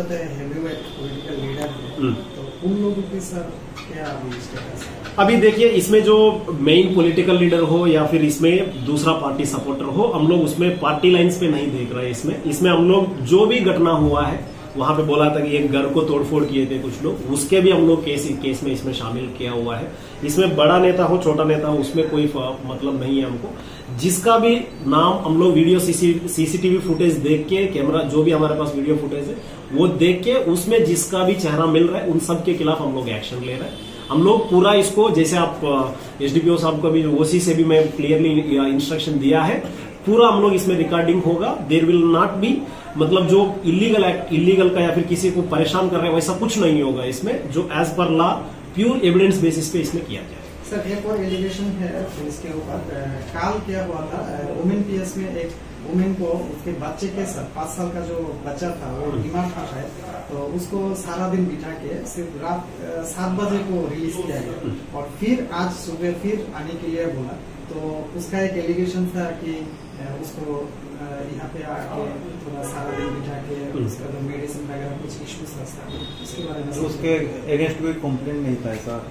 जाते हैं heavyweight political leader है, तो उन लोगों के सर क्या अभी स्टेटस है? अभी देखिए, इसमें जो मेन पॉलिटिकल लीडर हो या फिर इसमें दूसरा पार्टी सपोर्टर हो, हम लोग उसमें पार्टी लाइंस पे नहीं देख रहे हैं। इसमें हम लोग जो भी घटना हुआ है, वहां पे बोला था कि एक घर को तोड़फोड़ किए थे कुछ लोग, उसके भी हम लोग केस में इसमें शामिल किया हुआ है। इसमें बड़ा नेता हो छोटा नेता हो उसमें कोई मतलब नहीं है हमको। जिसका भी नाम हम लोग वीडियो सीसीटीवी फुटेज देख के, कैमरा जो भी हमारे पास वीडियो फुटेज है वो देख के, उसमें जिसका भी चेहरा मिल रहा है उन सब के खिलाफ हम लोग एक्शन ले रहे हैं। हम लोग पूरा इसको, जैसे आप एसडीपीओ साहब को भी ओसी से भी मैं क्लियरली इंस्ट्रक्शन दिया है, पूरा हम लोग इसमें रिकॉर्डिंग होगा। देयर विल नॉट बी, मतलब जो इलीगल का या फिर किसी को परेशान कर रहे हैं वैसा कुछ नहीं होगा इसमें, जो as per law pure evidence basis पे इसमें किया जाए। सर एक और एलिगेशन है इसके ऊपर, काल क्या हुआ था वुमेन पीएस में, एक वुमेन को उसके बच्चे के साथ 5 साल का जो बच्चा था वो बीमार था शायद, तो उसको सारा दिन बिठा के सिर्फ रात 7 बजे को रिलीज किया गया और फिर आज सुबह फिर आने के लिए बोला। तो उसका एक एलिगेशन था कि उसको यहाँ पे आके थोड़ा सारा दिन बिठा के उसका जो मेडिसिन वगैरह कुछ इश्यूज था, उसके बारे में उसके अगेंस्ट कोई कंप्लेंट नहीं था ऐसा?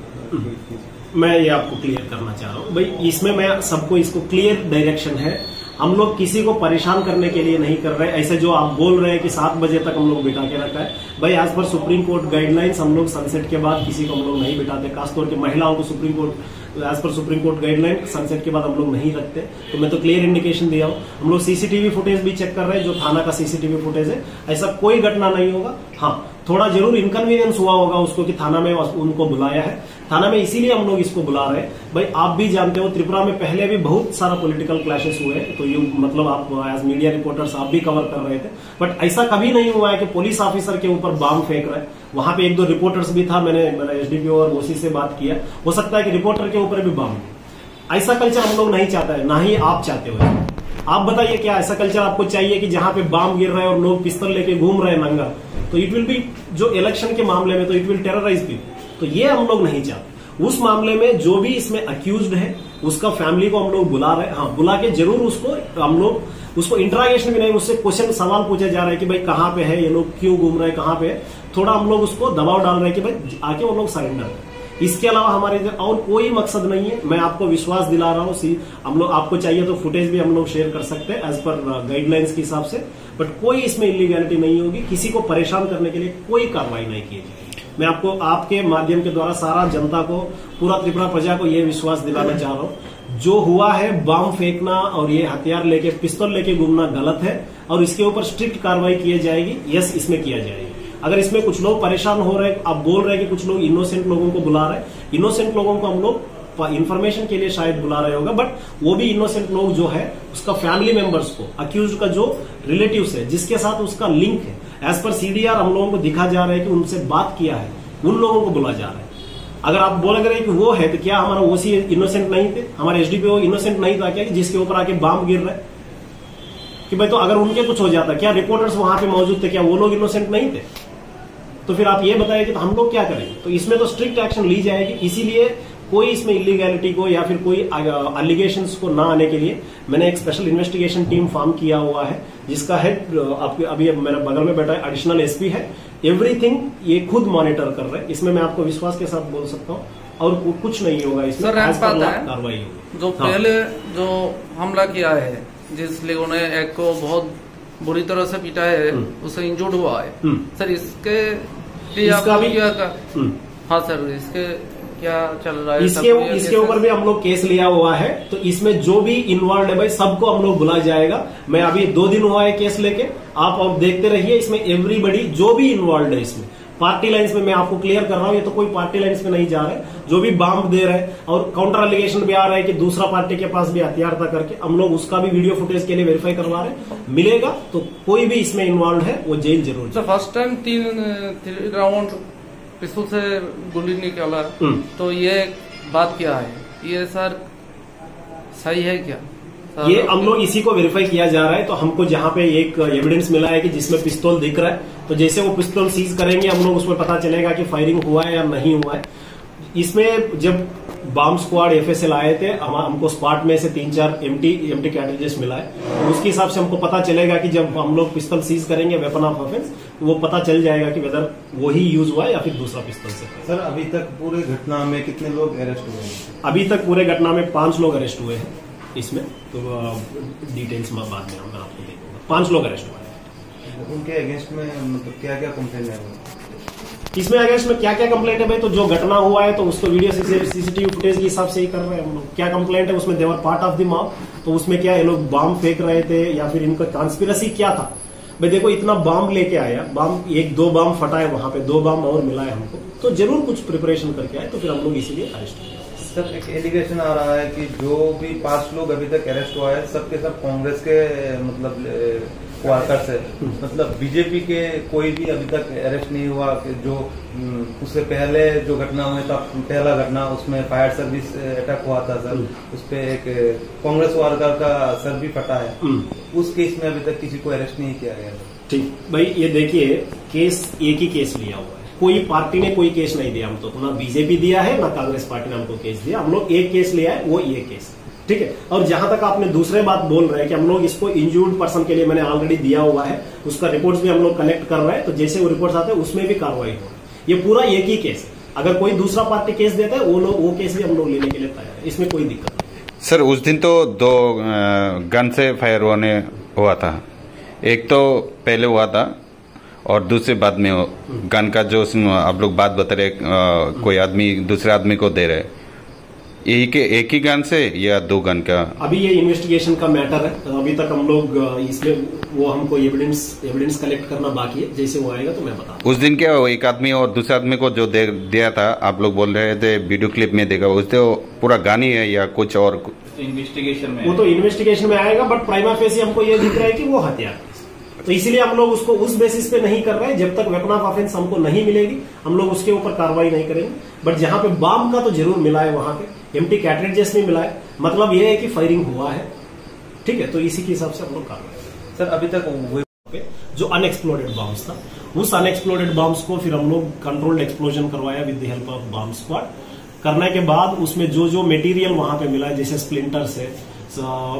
मैं ये आपको क्लियर करना चाह रहा हूँ भाई, इसमें मैं सबको इसको क्लियर डायरेक्शन है। हम लोग किसी को परेशान करने के लिए नहीं कर रहे। ऐसे जो आप बोल रहे हैं कि 7 बजे तक हम लोग बिठा के रखा है, भाई एज पर सुप्रीम कोर्ट गाइडलाइंस हम लोग सनसेट के बाद किसी को हम लोग नहीं बिठाते, खासतौर के महिलाओं को सुप्रीम कोर्ट एज पर सुप्रीम कोर्ट गाइडलाइन सनसेट के बाद हम लोग नहीं रखते। तो मैं तो क्लियर इंडिकेशन दिया हूँ। हम लोग सीसीटीवी फुटेज भी चेक कर रहे हैं, जो थाना का सीसीटीवी फुटेज है, ऐसा कोई घटना नहीं होगा। हाँ, थोड़ा जरूर इनकन्वीनियंस हुआ होगा उसको कि थाना में उनको बुलाया है। थाना में इसीलिए हम लोग इसको बुला रहे हैं। भाई आप भी जानते हो त्रिपुरा में पहले भी बहुत सारा पॉलिटिकल क्लैशेस हुए, तो ये मतलब आप एज मीडिया रिपोर्टर्स आप भी कवर कर रहे थे, बट ऐसा कभी नहीं हुआ है कि पुलिस ऑफिसर के ऊपर बम फेंक रहे हैं। वहां पे 1-2 रिपोर्टर्स भी था, मैंने एसडीपीओ और ओसी से बात किया, हो सकता है कि रिपोर्टर के ऊपर भी बम। ऐसा कल्चर हम लोग नहीं चाहता है, ना ही आप चाहते हो। आप बताइए क्या ऐसा कल्चर आपको चाहिए कि जहां पे बम गिर रहे हैं और लोग पिस्तौल लेके घूम रहे हैं नंगा, तो इट विल बी, जो इलेक्शन के मामले में तो इट विल टेरराइज पीपल, तो ये हम लोग नहीं चाहते। उस मामले में जो भी इसमें अक्यूज्ड है उसका फैमिली को हम लोग बुला रहे हैं। हाँ, बुला के जरूर उसको हम लोग उसको इंटरागेशन भी नहीं, उससे क्वेश्चन सवाल पूछा जा रहा है कि भाई कहाँ पे है ये लोग, क्यों घूम रहे हैं, कहाँ पे है। थोड़ा हम लोग उसको दबाव डाल रहे हैं कि भाई आके वो लोग सरेंडर करें। इसके अलावा हमारे और कोई मकसद नहीं है। मैं आपको विश्वास दिला रहा हूँ, हम लोग आपको चाहिए तो फुटेज भी हम लोग शेयर कर सकते हैं एज पर गाइडलाइंस के हिसाब से, बट कोई इसमें इलीगैलिटी नहीं होगी। किसी को परेशान करने के लिए कोई कार्रवाई नहीं की जाएगी। मैं आपको आपके माध्यम के द्वारा सारा जनता को, पूरा त्रिपुरा प्रजा को यह विश्वास दिलाना चाह रहा हूँ, जो हुआ है बम फेंकना और ये हथियार लेके पिस्तौल लेके घूमना गलत है और इसके ऊपर स्ट्रिक्ट कार्रवाई की जाएगी। यस, इसमें किया जाएगी। अगर इसमें कुछ लोग परेशान हो रहे हैं, आप बोल रहे हैं कि कुछ लोग इनोसेंट लोगों को बुला रहे हैं, इनोसेंट लोगों को हम लोग इन्फॉर्मेशन के लिए शायद बुला रहे होगा, बट वो भी इनोसेंट लोग जो है उसका फैमिली मेंबर्स को, अक्यूज का जो रिलेटिव्स है जिसके साथ उसका लिंक है, एज पर सीडीआर हम लोगों को दिखा जा रहा है कि उनसे बात किया है, उन लोगों को बुला जा रहा है। अगर आप बोल रहे कि वो है, तो क्या हमारा ओसी इनोसेंट नहीं थे, हमारे एसडीपीओ इनोसेंट नहीं था क्या, जिसके ऊपर आके बम गिर रहा है? कि भाई तो अगर उनके कुछ हो जाता, क्या रिपोर्टर्स वहां पे मौजूद थे, क्या वो लोग इनोसेंट नहीं थे? तो फिर आप ये बताइए कि तो हम लोग क्या करेंगे? तो इसमें तो स्ट्रिक्ट एक्शन ली जाएगी। इसीलिए कोई इसमें इलीगैलिटी को या फिर कोई एलिगेशंस को ना आने के लिए मैंने एक स्पेशल इन्वेस्टिगेशन टीम फॉर्म किया हुआ है, जिसका हेड आपके अभी मेरे बगल में बैठा है, एडिशनल एसपी है। एवरीथिंग ये खुद मॉनिटर कर रहे हैं। इसमें मैं आपको विश्वास के साथ बोल सकता हूँ, और कुछ नहीं होगा इसमें, कार्रवाई होगी। जो पहले जो हमला किया है, जिस लोगों ने एक को बहुत बुरी तरह से पीटा है, उसे इंजर्ड हुआ है सर, इसके लिए आपका भी क्या? हाँ सर, इसके क्या चल रहा है? इसके ऊपर भी हम लोग केस लिया हुआ है, तो इसमें जो भी इन्वॉल्व है भाई सबको हम लोग बुला जाएगा। मैं अभी 2 दिन हुआ है केस लेके, आप अब देखते रहिए। इसमें एवरीबडी जो भी इन्वॉल्व है, इसमें पार्टी लाइंस में मैं आपको क्लियर कर रहा हूँ, ये तो कोई पार्टी लाइंस में नहीं जा रहे। जो भी बम दे रहे हैं और काउंटर एलिगेशन भी आ रहा है कि दूसरा पार्टी के पास भी हथियार था करके, हम लोग उसका भी वीडियो फुटेज के लिए वेरीफाई करवा रहे हैं। मिलेगा तो कोई भी इसमें इन्वॉल्व है वो जेल जरूर। फर्स्ट टाइम 3 राउंड पिस्तौल से गोली निकाला, तो ये बात क्या है? ये सर सही है क्या? ये हम लोग इसी को वेरीफाई किया जा रहा है। तो हमको जहाँ पे एक एविडेंस मिला है कि जिसमें पिस्तौल दिख रहा है, तो जैसे वो पिस्तौल सीज करेंगे हम लोग उसमें पता चलेगा कि फायरिंग हुआ है या नहीं हुआ है। इसमें जब बॉम्ब स्क्वाड एफएसएल आए थे, हमको स्पॉट में से 3-4 एम्प्टी कैट्रिजेस मिला है। तो उसके हिसाब से हमको पता चलेगा कि जब हम लोग पिस्तल सीज करेंगे वेपन ऑफ ऑफेंस, तो वो पता चल जाएगा कि वेदर वही यूज हुआ है या फिर दूसरा पिस्तल से। सर अभी तक पूरे घटना में कितने लोग अरेस्ट हुए हैं? अभी तक पूरे घटना में 5 लोग अरेस्ट हुए हैं इसमें, तो डिटेल्स में बाद में मैं आपको देखूंगा। 5 लोग अरेस्ट हुए हैं। उनके अगेंस्ट में मतलब क्या क्या कंप्लेंट है? इसमें अगेंस्ट में क्या क्या कंप्लेंट है भाई, तो जो घटना हुआ है तो उसको वीडियो सीसीटीवी फुटेज के हिसाब से ही कर रहे हैं हम लोग। क्या कंप्लेंट है उसमें, देवर पार्ट ऑफ द मॉब, तो उसमें क्या ये लोग बॉम्ब फेंक रहे थे या फिर इनका कॉन्स्पिरेसी क्या था। भाई देखो इतना बॉम्ब लेके आया, बॉम्ब 1-2 बॉम्ब फटा है वहां पे, 2 बॉम्ब और मिला है हमको, तो जरूर कुछ प्रिपरेशन करके आए, तो फिर हम लोग इसीलिए अरेस्ट किया। सर एक एलिगेशन आ रहा है कि जो भी 5 लोग अभी तक अरेस्ट हुआ है सबके सब कांग्रेस के मतलब वर्कर्स है, मतलब बीजेपी के कोई भी अभी तक अरेस्ट नहीं हुआ। जो उससे पहले जो घटना हुआ था, पहला घटना उसमें फायर सर्विस अटैक हुआ था सर, उस पे एक कांग्रेस वर्कर का सर भी फटा है, उस केस में अभी तक किसी को अरेस्ट नहीं किया गया। ठीक भाई ये देखिए, केस एक ही केस लिया हुआ है, कोई पार्टी ने कोई केस नहीं दिया हमको, ना बीजेपी दिया है ना कांग्रेस पार्टी ने हमको केस दिया। हम लोग एक केस लिया है, वो ये केस, ठीक है। और जहां तक आपने दूसरे बात बोल रहे हैं कि हम लोग इसको इंजूर्ड पर्सन के लिए मैंने ऑलरेडी दिया हुआ है, उसका रिपोर्ट्स भी हम लोग कलेक्ट कर रहे हैं, तो जैसे वो रिपोर्ट्स आते हैं उसमें भी कार्रवाई हो। ये पूरा एक ही केस है, अगर कोई दूसरा पार्टी केस देता है वो केस भी हम लोग लेने के लिए तैयार है, इसमें कोई दिक्कत नहीं। सर उस दिन तो 2 गन से फायर हुआ था, एक तो पहले हुआ था और दूसरे बाद में गन का जो आप लोग बात बता रहे, कोई आदमी दूसरे आदमी को दे रहे, एक ही गन से या 2 गन का? अभी ये इन्वेस्टिगेशन का मैटर है, तो अभी तक हम लोग इसमें वो हमको एविडेंस कलेक्ट करना बाकी है, जैसे वो आएगा तो मैं बता। उस दिन क्या एक आदमी और दूसरे आदमी को जो दिया था, आप लोग बोल रहे थे वीडियो क्लिप में देखा, उससे पूरा गान ही है या कुछ और? इन्वेस्टिगेशन में वो तो इन्वेस्टिगेशन में आएगा, बट प्राइमा फेसी हमको ये दिख रहा है कि वो हथियार, तो इसीलिए हम लोग उसको उस बेसिस पे नहीं कर रहे हैं। जब तक वेपन ऑफ ऑफेंस हमको नहीं मिलेगी हम लोग उसके ऊपर कार्रवाई नहीं करेंगे। बट जहां पे बॉम्ब का तो जरूर मिला है, वहां पे एम्प्टी कैट्रिजेस भी मिला है, मतलब ये है कि फायरिंग हुआ है, ठीक है। तो इसी के हिसाब से हम लोग कार्रवाई। सर अभी तक जो अनएक्सप्लोडेड बॉम्ब्स था, उस अनएक्सप्लोडेड बॉम्ब्स को फिर हम लोग कंट्रोल्ड एक्सप्लोजन करवाया with the help of bomb squad. करने के बाद उसमें जो मटेरियल वहां पे मिला है, जैसे स्प्लिंटर्स है,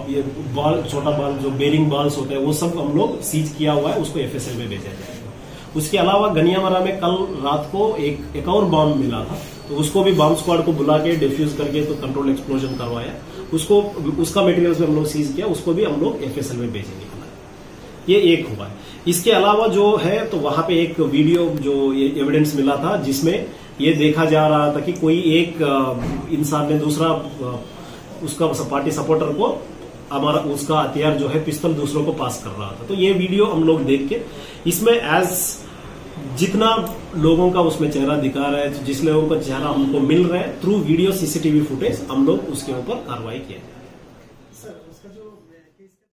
ये बॉल, छोटा बॉल जो बेरिंग बॉल्स होते हैं, वो सब हम लोग सीज किया हुआ है, उसको एफएसएल में भेजा जाएगा। उसके अलावा गनियामरा में कल रात को एक और बॉम्ब मिला था, तो उसको भी बॉम्ब स्क्वाड को बुला के डिफ्यूज करके तो कंट्रोल एक्सप्लोजन करवाया, उसका मटेरियल्स भी हम लोग सीज किया, उसको भी हम लोग एफएसएल में भेजेंगे। ये एक हुआ है। इसके अलावा जो है, तो वहां पे एक वीडियो जो ये एविडेंस मिला था, जिसमें ये देखा जा रहा था कि कोई एक इंसान ने दूसरा उसका पार्टी सपोर्टर को हमारा उसका हथियार जो है पिस्तौल दूसरों को पास कर रहा था। तो ये वीडियो हम लोग देख के इसमें जितना लोगों का उसमें चेहरा दिखा रहा है, जिस लोगों का चेहरा हमको मिल रहा है थ्रू वीडियो सीसीटीवी फुटेज, हम लोग उसके ऊपर कार्रवाई किया। सर उसका जो